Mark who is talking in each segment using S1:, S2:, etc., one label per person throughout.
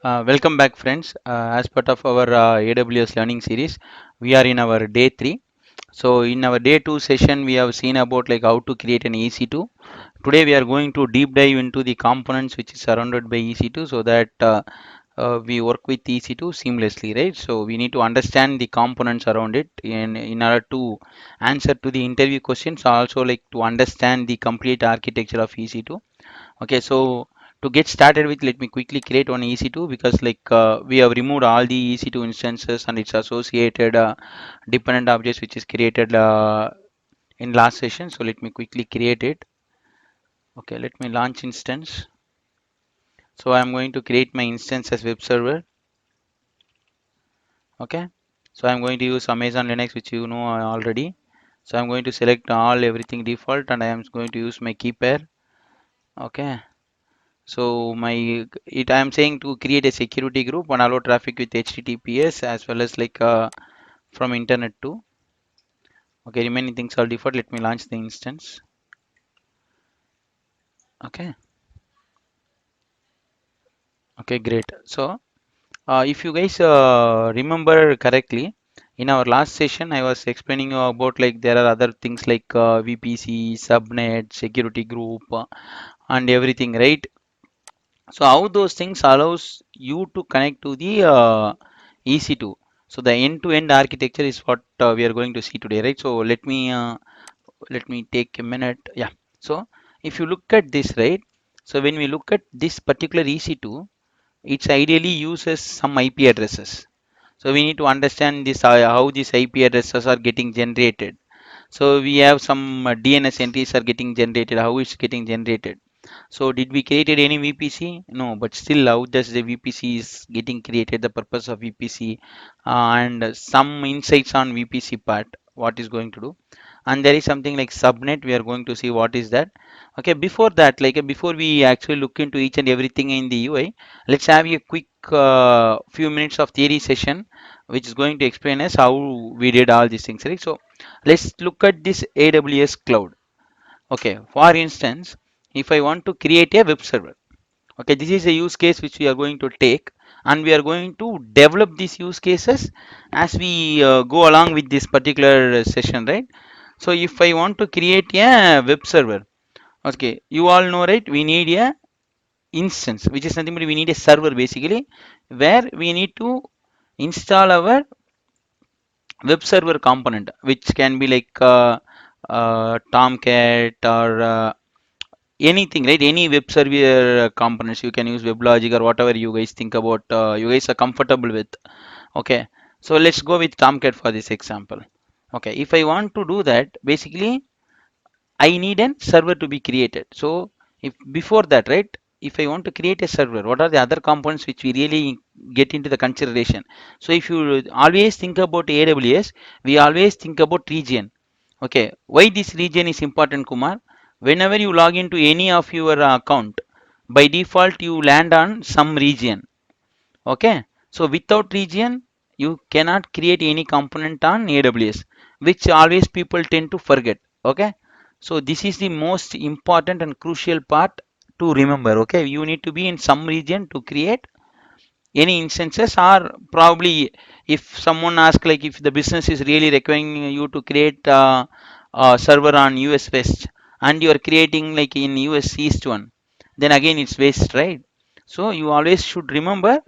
S1: Welcome back, friends. As part of our AWS learning series, we are in our day 3. So, in our day 2 session, we have seen about like how to create an EC2. Today, we are going to deep dive into the components which is surrounded by EC2, so that we work with EC2 seamlessly, right? So, we need to understand the components around it in order to answer to the interview questions. Also, like to understand the complete architecture of EC2. Okay, so to get started with, let me quickly create one EC2 because we have removed all the EC2 instances and its associated dependent objects which is created in last session. So let me quickly create it. Okay, let me launch instance. So I'm going to create my instance as web server. Okay, so I'm going to use Amazon Linux, which you know already. So I'm going to select all everything default and I am going to use my key pair. Okay. So I am saying to create a security group and allow traffic with HTTPS as well as from internet too. Okay, remaining things are default. Let me launch the instance. Okay. Okay, great. So if you guys remember correctly, in our last session, I was explaining you about like there are other things like VPC, subnet, security group, and everything, right? So how those things allows you to connect to the EC2. So the end-to-end architecture is what we are going to see today, right? So let me take a minute. Yeah. So if you look at this, right? So when we look at this particular EC2, it's ideally uses some IP addresses. So we need to understand this how these IP addresses are getting generated. So we have some DNS entries are getting generated. How it's getting generated? So did we created any VPC? No, but still how does the VPC is getting created, the purpose of VPC, and some insights on VPC part, what is going to do. And there is something like subnet, we are going to see what is that. Okay, before that, before we actually look into each and everything in the UI, let's have a quick few minutes of theory session, which is going to explain us how we did all these things, right? So let's look at this AWS cloud. Okay, for instance, if I want to create a web server, okay, this is a use case which we are going to take, and we are going to develop these use cases as we go along with this particular session, right? So if I want to create a web server, okay, you all know, right? We need a instance, which is nothing but we need a server basically, where we need to install our web server component, which can be Tomcat or anything, right? Any web server components, you can use WebLogic or whatever you guys think about, you guys are comfortable with. Okay, so let's go with Tomcat for this example. Okay, if I want to do that, basically I need a server to be created. So if before that, right, if I want to create a server, what are the other components which we really get into the consideration? So if you always think about AWS, we always think about region. Okay, why this region is important, Kumar? Whenever you log into any of your account, by default you land on some region. Okay, so without region you cannot create any component on AWS, which always people tend to forget. Okay, so this is the most important and crucial part to remember. Okay, you need to be in some region to create any instances, or probably if someone asks like if the business is really requiring you to create a server on US West and you are creating like in US East one, then again it's waste, right? So you always should remember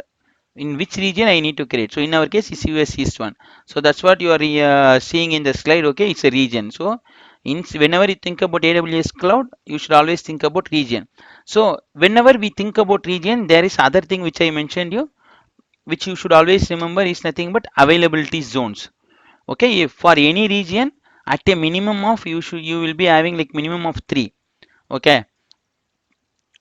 S1: in which region I need to create. So in our case, it's US East one. So that's what you are seeing in the slide. Okay, it's a region. So whenever you think about AWS cloud, you should always think about region. So whenever we think about region, there is other thing which I mentioned you, which you should always remember is nothing but availability zones. Okay, if for any region, at a minimum of you will be having like minimum of three. Okay,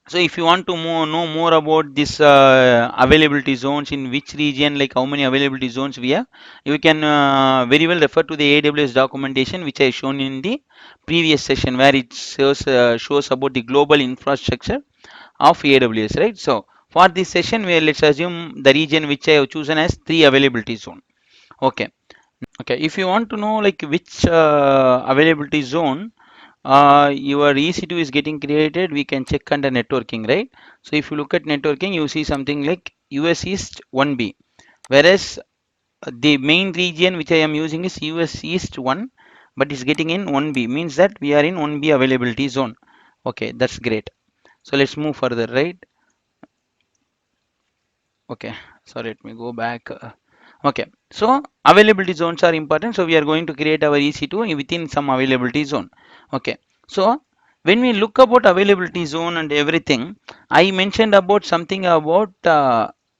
S1: so if you want to know more about this availability zones in which region, like how many availability zones we have, you can very well refer to the AWS documentation which I shown in the previous session, where it shows about the global infrastructure of AWS, right? So for this session, let's assume the region which I have chosen as three availability zone. Okay. Okay. If you want to know like which availability zone your EC2 is getting created, we can check under networking, right? So if you look at networking, you see something like US East 1B, whereas the main region which I am using is US East 1, but it's getting in 1B, means that we are in 1B availability zone. Okay, that's great. So let's move further, right? Okay, so let me go back. Okay, so availability zones are important. So we are going to create our EC2 within some availability zone. Okay, so when we look about availability zone and everything, I mentioned about something about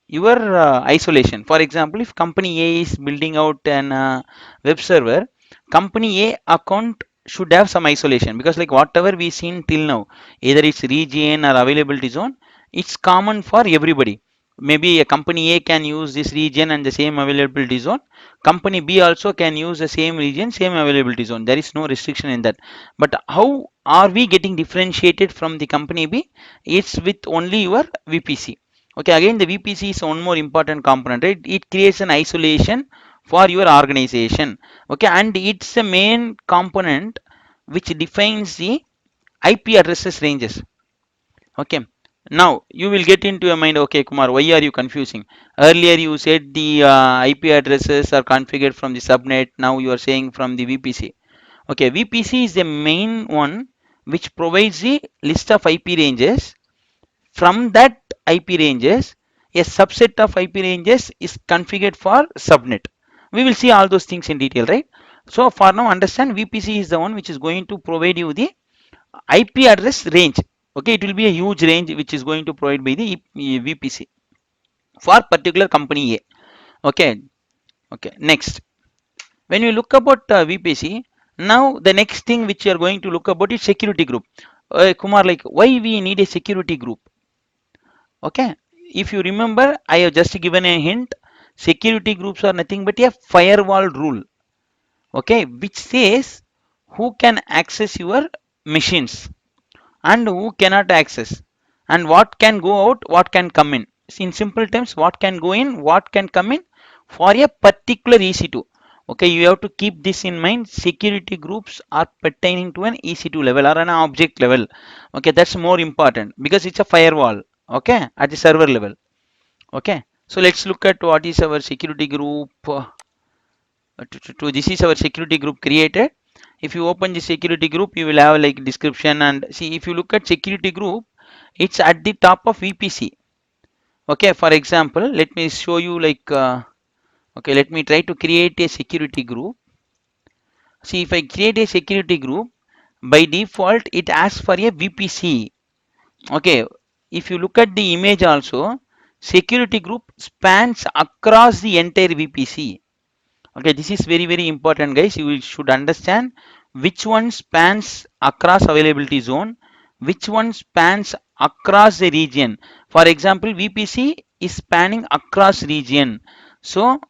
S1: your isolation. For example, if company A is building out an web server, company A account should have some isolation, because like whatever we seen till now, either it's region or availability zone, it's common for everybody. Maybe a company A can use this region and the same availability zone. Company B also can use the same region, same availability zone. There is no restriction in that. But how are we getting differentiated from the company B? It's with only your VPC. Okay, again the VPC is one more important component, right? It creates an isolation for your organization. Okay, and it's the main component which defines the IP addresses ranges. Okay, now you will get into your mind, okay, Kumar, why are you confusing? Earlier you said the IP addresses are configured from the subnet, now you are saying from the VPC. Okay, VPC is the main one which provides the list of IP ranges. From that IP ranges, a subset of IP ranges is configured for subnet. We will see all those things in detail, right? So for now, understand VPC is the one which is going to provide you the IP address range. Okay, it will be a huge range which is going to provide by the VPC for particular company A. Okay, okay. Next, when you look about VPC, now the next thing which you are going to look about is security group. Kumar, like why we need a security group? Okay, if you remember, I have just given a hint. Security groups are nothing but a firewall rule. Okay, which says who can access your machines and who cannot access, and what can go out, what can come in. In simple terms, what can go in, what can come in for a particular EC2. Okay, you have to keep this in mind. Security groups are pertaining to an EC2 level or an object level. Okay, that's more important because it's a firewall. Okay, at the server level. Okay, so let's look at what is our security group. This is our security group created. If you open the security group, you will have like description, and see, if you look at security group, it's at the top of VPC. Okay, for example, let me show you like okay, let me try to create a security group. See, if I create a security group, by default it asks for a VPC. Okay, if you look at the image also, security group spans across the entire VPC. Okay, this is very important, guys. You should understand which one spans across availability zone, which one spans across the region. For example, VPC is spanning across region. So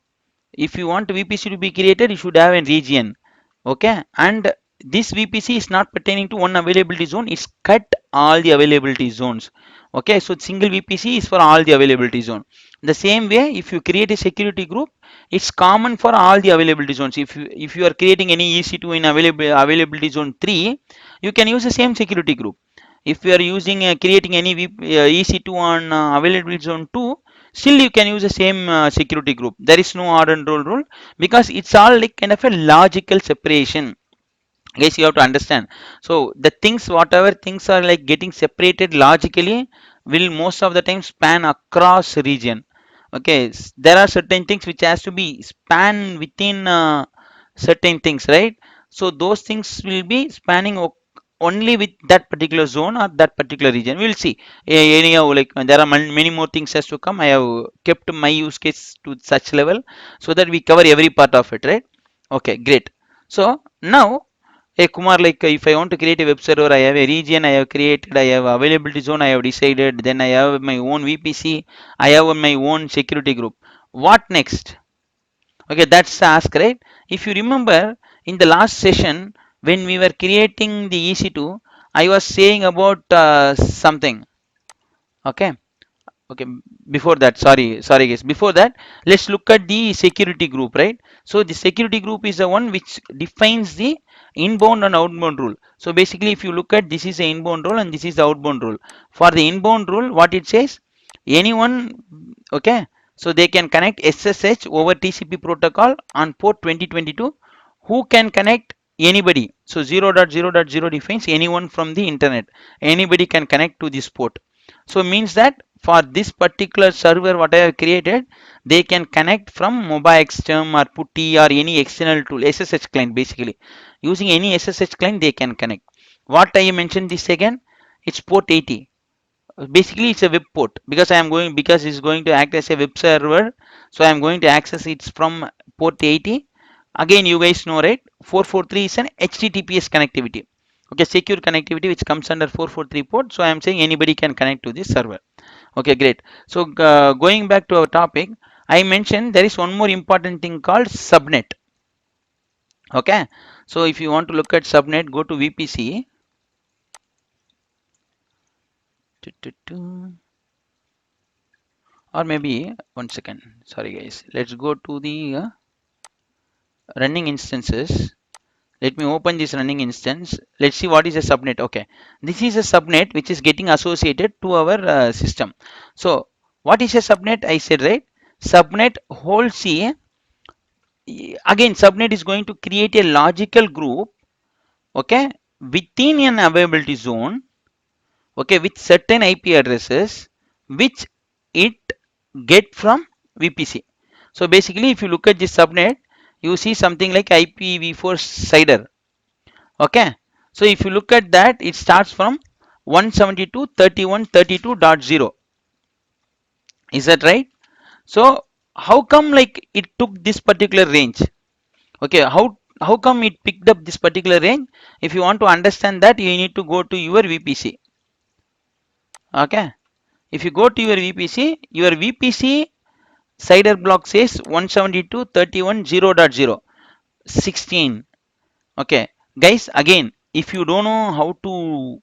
S1: if you want VPC to be created, you should have a region. Okay, and this VPC is not pertaining to one availability zone, it's cut all the availability zones. Okay, so single VPC is for all the availability zone. The same way, if you create a security group, it's common for all the availability zones. If you are creating any EC2 in availability zone 3, you can use the same security group. If you are using creating any EC2 on availability zone 2, still you can use the same security group. There is no odd and roll rule, because it's all like kind of a logical separation. Guys, you have to understand. So the things, whatever things are like getting separated logically, will most of the time span across region. Okay, there are certain things which has to be span within certain things, right? So those things will be spanning only with that particular zone or that particular region. We will see. Anyhow, like there are many more things has to come. I have kept my use case to such level so that we cover every part of it, right? Okay, great. So now, hey Kumar, like if I want to create a web server, I have a region I have created, I have availability zone I have decided, then I have my own VPC, I have my own security group. What next? Okay, that's the ask, right? If you remember in the last session when we were creating the EC2, I was saying about something. Okay, okay. Before that, sorry guys. Before that, let's look at the security group, right? So the security group is the one which defines the inbound and outbound rule. So basically, if you look at, this is the inbound rule and this is the outbound rule. For the inbound rule, what it says, anyone, okay, so they can connect SSH over TCP protocol on port 2022. Who can connect? Anybody. So 0.0.0 defines anyone from the internet. Anybody can connect to this port. So means that for this particular server what I have created, they can connect from MobiXterm or Putty or any external tool, SSH client basically. Using any SSH client they can connect. What I mentioned this again, it's port 80. Basically it's a web port, because it's going to act as a web server, so I'm going to access it from port 80. Again, you guys know, right, 443 is an HTTPS connectivity, okay, secure connectivity, which comes under 443 port. So I'm saying anybody can connect to this server. Okay, great. So going back to our topic, I mentioned there is one more important thing called subnet. Okay, so if you want to look at subnet, go to VPC. Or maybe 1 second, sorry guys, let's go to the running instances. Let me open this running instance. Let's see what is a subnet. Okay, this is a subnet which is getting associated to our system. So what is a subnet? I said, right, subnet holds a, again, subnet is going to create a logical group, okay, within an availability zone, okay, with certain IP addresses which it get from VPC. So basically if you look at this subnet, you see something like IPv4 CIDR. Okay, so if you look at that, it starts from 172.31.32.0. Is that right? So how come like it took this particular range? Okay, how come it picked up this particular range? If you want to understand that, you need to go to your VPC. Okay, if you go to your VPC CIDR block says 172.31.0.0 16. Okay, guys, again, if you don't know how to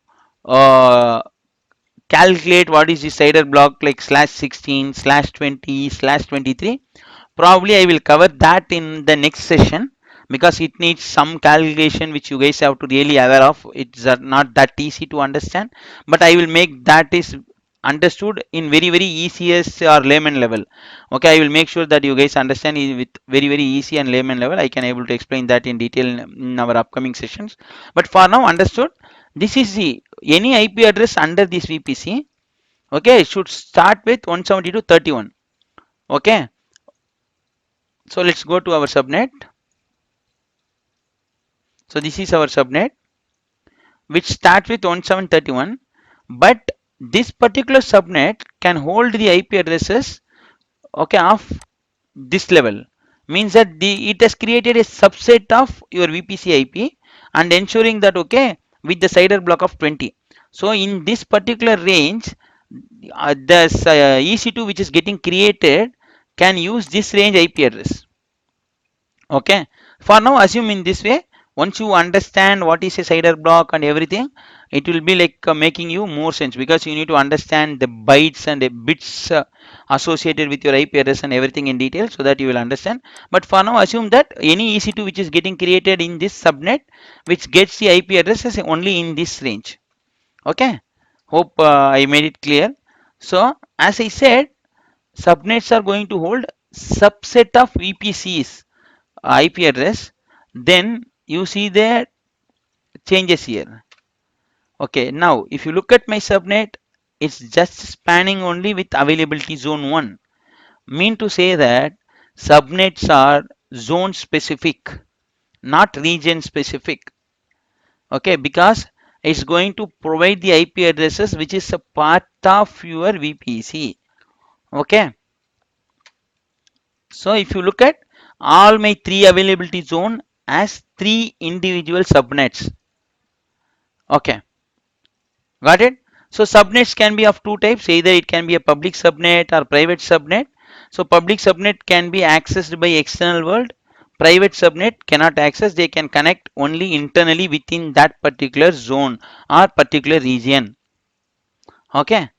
S1: calculate what is the CIDR block like /16 /20 /23, probably I will cover that in the next session, because it needs some calculation which you guys have to really aware of. It's not that easy to understand, but I will make that is understood in very easiest or layman level. Okay, I will make sure that you guys understand it with very easy and layman level. I can able to explain that in detail in our upcoming sessions. But for now, understood, this is the any IP address under this VPC, okay, should start with 172.31. Okay, so let's go to our subnet. So this is our subnet which starts with 1731, but this particular subnet can hold the IP addresses, okay, of this level. Means that it has created a subset of your VPC IP and ensuring that, okay, with the CIDR block of 20. So in this particular range, the EC2 which is getting created can use this range IP address. Okay, for now assume in this way. Once you understand what is a CIDR block and everything, it will be like making you more sense, because you need to understand the bytes and the bits associated with your IP address and everything in detail, so that you will understand. But for now assume that any EC2 which is getting created in this subnet, which gets the IP addresses only in this range. Okay, hope I made it clear. So as I said, subnets are going to hold subset of VPCs IP address. Then you see the changes here. Okay, now if you look at my subnet, it's just spanning only with availability zone 1. Mean to say that subnets are zone specific, not region specific. Okay, because it's going to provide the IP addresses which is a part of your VPC. Okay, so if you look at all my 3 availability zone as 3 individual subnets. Okay, got it? So subnets can be of two types. Either it can be a public subnet or private subnet. So public subnet can be accessed by external world. Private subnet cannot access. They can connect only internally within that particular zone or particular region. Okay,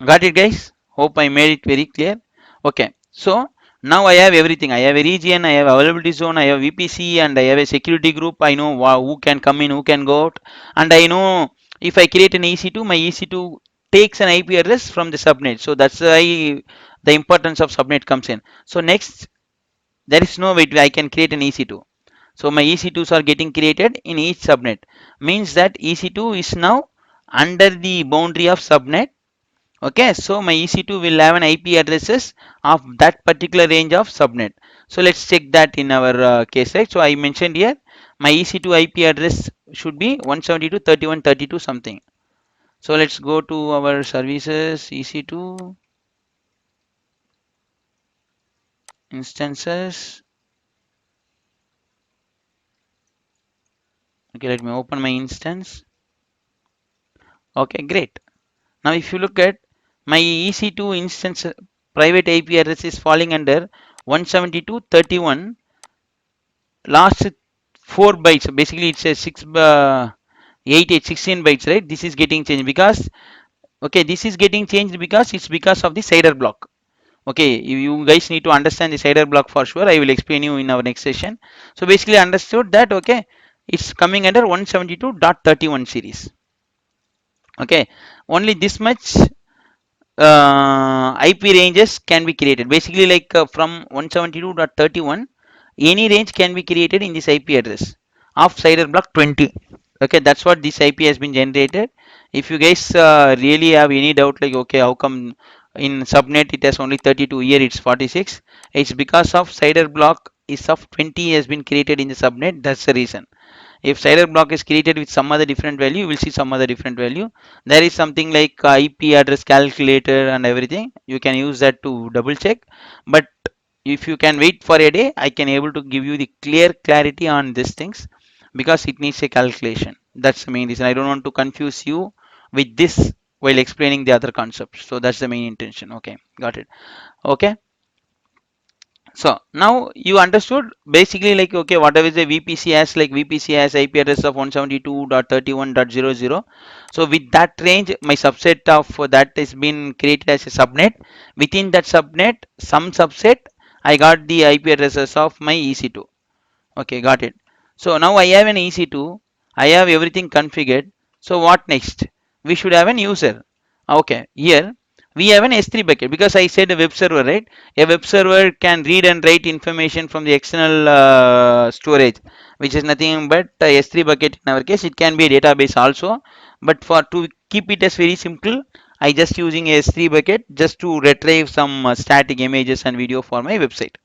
S1: got it, guys? Hope I made it very clear. Okay, so now I have everything. I have a region, I have availability zone, I have VPC, and I have a security group. I know who can come in, who can go out, and I know if I create an EC2, my EC2 takes an IP address from the subnet. So that's why the importance of subnet comes in. So next, there is no way I can create an EC2. So my EC2s are getting created in each subnet. Means that EC2 is now under the boundary of subnet. Okay, so my EC2 will have an IP addresses of that particular range of subnet. So let's check that in our case, right? So I mentioned here my EC2 IP address should be 172.31.32 something. So let's go to our services EC2 instances. Okay, let me open my instance. Okay, great. Now if you look at my EC2 instance private IP address is falling under 172.31 last 4 bytes. Basically it's a 16 bytes, right? This is getting changed because, okay, this is getting changed because it's because of the CIDR block. Okay, you guys need to understand the CIDR block for sure. I will explain you in our next session. So basically understood that, okay, it's coming under 172.31 series. Okay, only this much IP ranges can be created. Basically, like from 172.31, any range can be created in this IP address of CIDR block 20. Okay, that's what this IP has been generated. If you guys really have any doubt, like, okay, how come in subnet it has only 32, here it's 46? It's because of CIDR block is of 20 has been created in the subnet. That's the reason. If CIDR block is created with some other different value, you will see some other different value. There is something like IP address calculator and everything. You can use that to double check. But if you can wait for a day, I can able to give you the clear clarity on these things because it needs a calculation. That's the main reason. I don't want to confuse you with this while explaining the other concepts. So that's the main intention. Okay, got it. Okay. So now you understood basically, like, okay, whatever is the VPC has, like VPC has IP address of 172.31.00. So with that range, my subset of that is been created as a subnet. Within that subnet, some subset, I got the IP addresses of my EC2. Okay, got it. So now I have an EC2, I have everything configured. So what next? We should have an user. Okay, here we have an S3 bucket because I said a web server, right? A web server can read and write information from the external storage, which is nothing but S3 bucket. In our case, it can be a database also. But for to keep it as very simple, I just using a S3 bucket just to retrieve some static images and video for my website.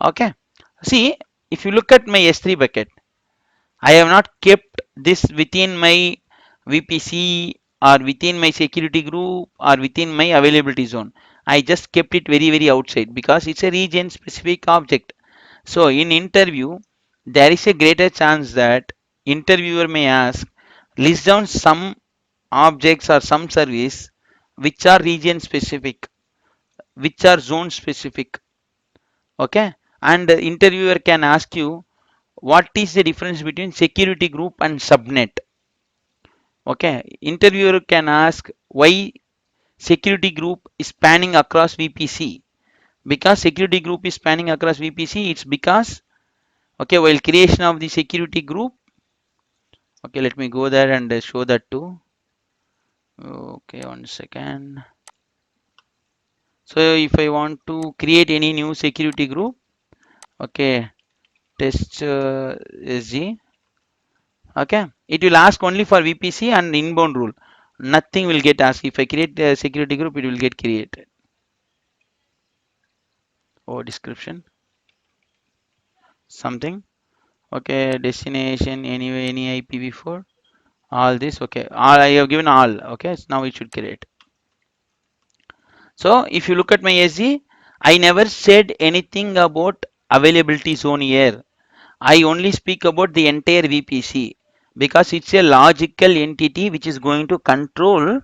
S1: Okay. See, if you look at my S3 bucket, I have not kept this within my VPC or within my security group or within my availability zone. I just kept it very, very outside because it's a region specific object. So in interview, there is a greater chance that interviewer may ask, list down some objects or some service which are region specific, which are zone specific. Okay. And the interviewer can ask you, what is the difference between security group and subnet? Okay, interviewer can ask why security group is spanning across VPC. Because security group is spanning across VPC, it's because, okay, while creation of the security group, okay, let me go there and show that too. Okay, 1 second. So if I want to create any new security group, okay, test SG, okay, it will ask only for VPC and inbound rule. Nothing will get asked. If I create a security group, it will get created. Oh, description, something. Okay, destination, anyway, any IPv4, all this. Okay, all I have given all. Okay, so now it should create. So if you look at my SG, I never said anything about availability zone here. I only speak about the entire VPC because it's a logical entity which is going to control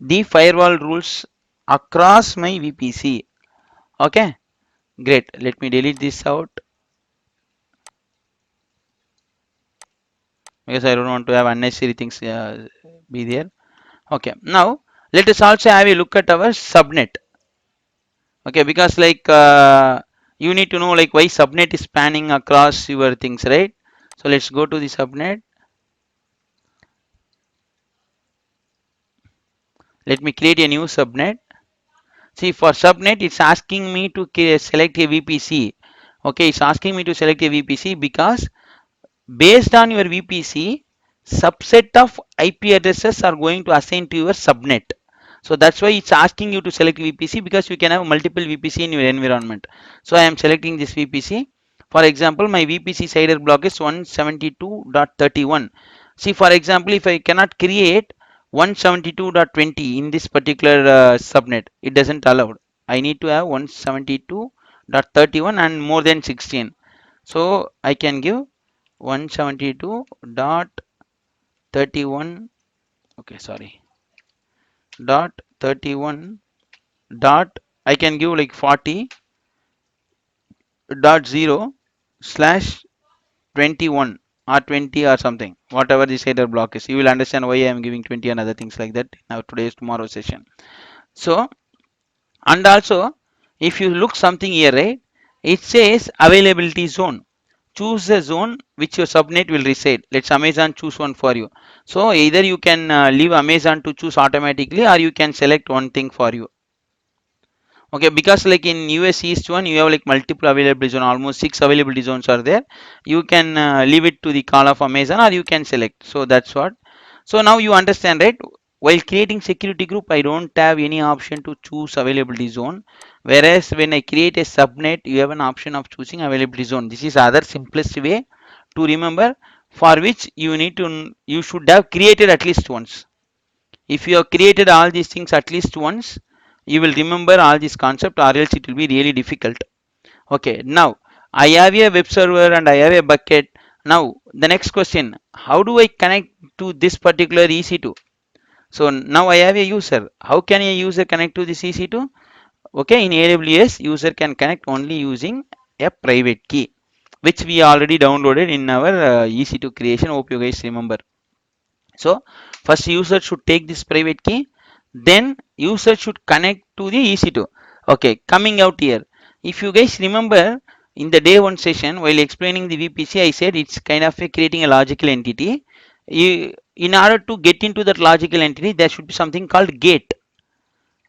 S1: the firewall rules across my VPC. Okay, great. Let me delete this out because I don't want to have unnecessary things be there. Okay, now let us also have a look at our subnet. Okay, because like you need to know like why subnet is spanning across your things, right? So let's go to the subnet. Let me create a new subnet. See, for subnet, it's asking me to select a VPC. Okay, it's asking me to select a VPC because based on your VPC, subset of IP addresses are going to assign to your subnet. So that's why it's asking you to select VPC, because you can have multiple VPC in your environment. So I am selecting this VPC. For example, my VPC CIDR block is 172.31. See, for example, if I cannot create 172.20 in this particular subnet, it doesn't allow. I need to have 172.31 and more than 16. So I can give 172.31, okay, sorry, dot 31 dot, I can give like 40.0 slash 21 or 20 or something, whatever the header block is. You will understand why I am giving 20 and other things like that in our today's tomorrow session. So, and also if you look something here, right, it says availability zone. Choose the zone which your subnet will reside. Let's Amazon choose one for you. So either you can leave Amazon to choose automatically, or you can select one thing for you. Okay, because like in US East one, you have like multiple availability zone, almost 6 availability zones are there. You can leave it to the call of Amazon, or you can select. So that's what. So now you understand, right? While creating security group, I don't have any option to choose availability zone. Whereas when I create a subnet, you have an option of choosing availability zone. This is other simplest way to remember, for which you should have created at least once. If you have created all these things at least once, you will remember all this concept, or else it will be really difficult. Okay, now I have a web server and I have a bucket. Now the next question, how do I connect to this particular EC2? So now I have a user. How can a user connect to this EC2? Okay, in AWS, user can connect only using a private key, which we already downloaded in our EC2 creation. Hope you guys remember. So first user should take this private key, then user should connect to the EC2. Okay, coming out here. If you guys remember, in the day one session, while explaining the VPC, I said it's kind of creating a logical entity. In order to get into that logical entity, there should be something called gate.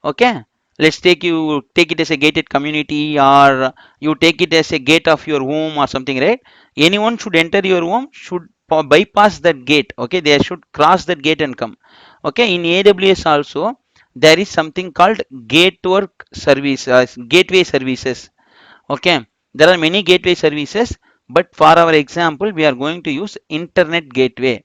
S1: Okay, let's take it as a gated community, or you take it as a gate of your home or something, right? Anyone should enter your home should bypass that gate. Okay, they should cross that gate and come. Okay, in AWS also there is something called gateway services. Okay, there are many gateway services, but for our example we are going to use internet gateway.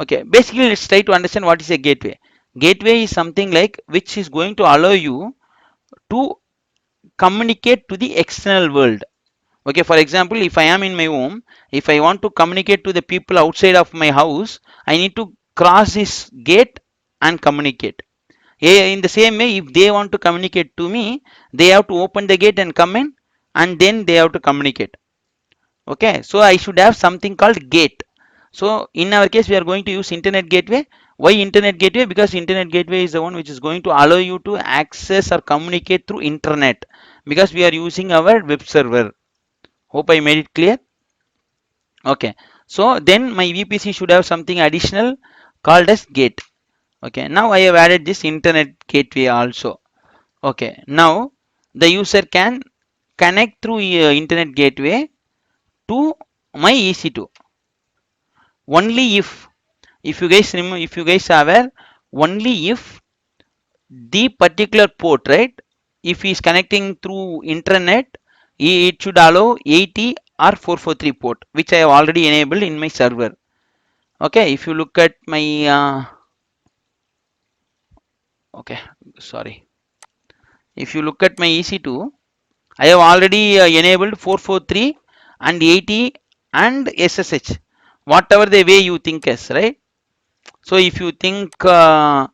S1: Okay, basically let's try to understand what is a gateway. Gateway is something like which is going to allow you to communicate to the external world. Okay, for example, if I am in my home, if I want to communicate to the people outside of my house, I need to cross this gate and communicate. In the same way, if they want to communicate to me, they have to open the gate and come in, and then they have to communicate. Okay, so I should have something called gate. So in our case we are going to use internet gateway. Why internet gateway? Because internet gateway is the one which is going to allow you to access or communicate through internet, because we are using our web server. Hope I made it clear. Okay, so then my VPC should have something additional called as gate. Okay, now I have added this internet gateway also. Okay, now the user can connect through internet gateway to my EC2 only if you guys remember, if you guys are aware, only if the particular port, right, if he is connecting through internet, it should allow 80 or 443 port, which I have already enabled in my server. Okay, if you look at my okay, sorry, if you look at my EC2, I have already enabled 443 and 80 and SSH, whatever the way you think as, right? So if you think the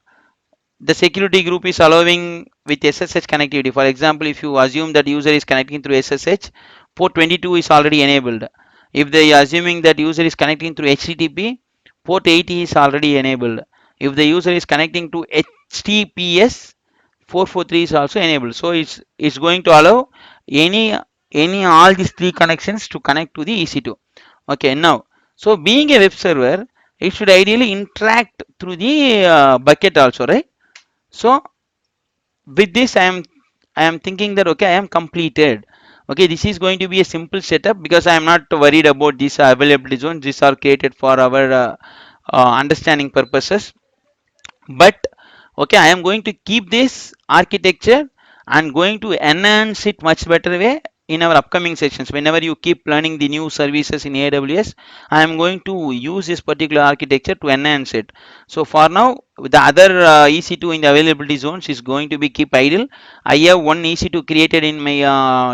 S1: security group is allowing with SSH connectivity, for example, if you assume that user is connecting through SSH, port 22 is already enabled. If they are assuming that user is connecting through HTTP, port 80 is already enabled. If the user is connecting to HTTPS, 443 is also enabled. So it's going to allow any all these three connections to connect to the EC2. Okay, now so being a web server, it should ideally interact through the bucket also, right? So with this I am thinking that okay, I am completed. Okay, this is going to be a simple setup because I am not worried about these availability zones. These are created for our understanding purposes. But okay, I am going to keep this architecture and going to enhance it much better way in our upcoming sessions. Whenever you keep learning the new services in AWS, I am going to use this particular architecture to enhance it. So for now, the other EC2 in the availability zones is going to be keep idle. I have one EC2 created in my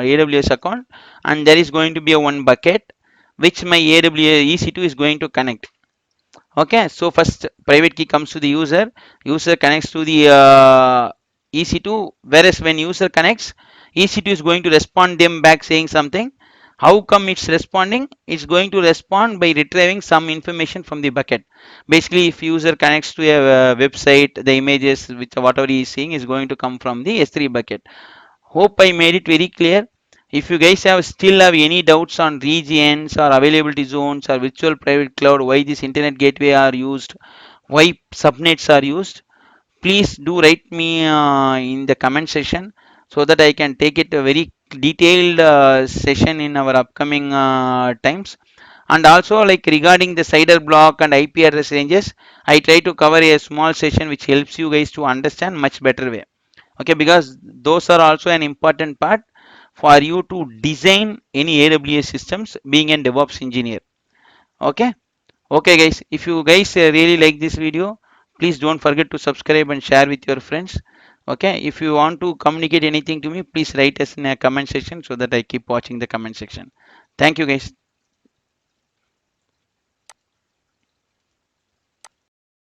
S1: AWS account, and there is going to be a one bucket which my AWS EC2 is going to connect. Okay, so first private key comes to the user connects to the EC2, whereas when user connects, EC2 is going to respond them back saying something. How come it's responding? It's going to respond by retrieving some information from the bucket. Basically, if user connects to a website, the images with whatever he is seeing is going to come from the S3 bucket. Hope I made it very clear. If you guys still have any doubts on regions or availability zones or virtual private cloud, why this internet gateway are used, why subnets are used, please do write me in the comment section so that I can take it a very detailed session in our upcoming times. And also, like regarding the CIDR block and IP address ranges, I try to cover a small session which helps you guys to understand much better way. Okay, because those are also an important part for you to design any AWS systems being a DevOps engineer. Okay. Okay guys, if you guys really like this video, please don't forget to subscribe and share with your friends. Okay, if you want to communicate anything to me, please write us in a comment section so that I keep watching the comment section. Thank you guys.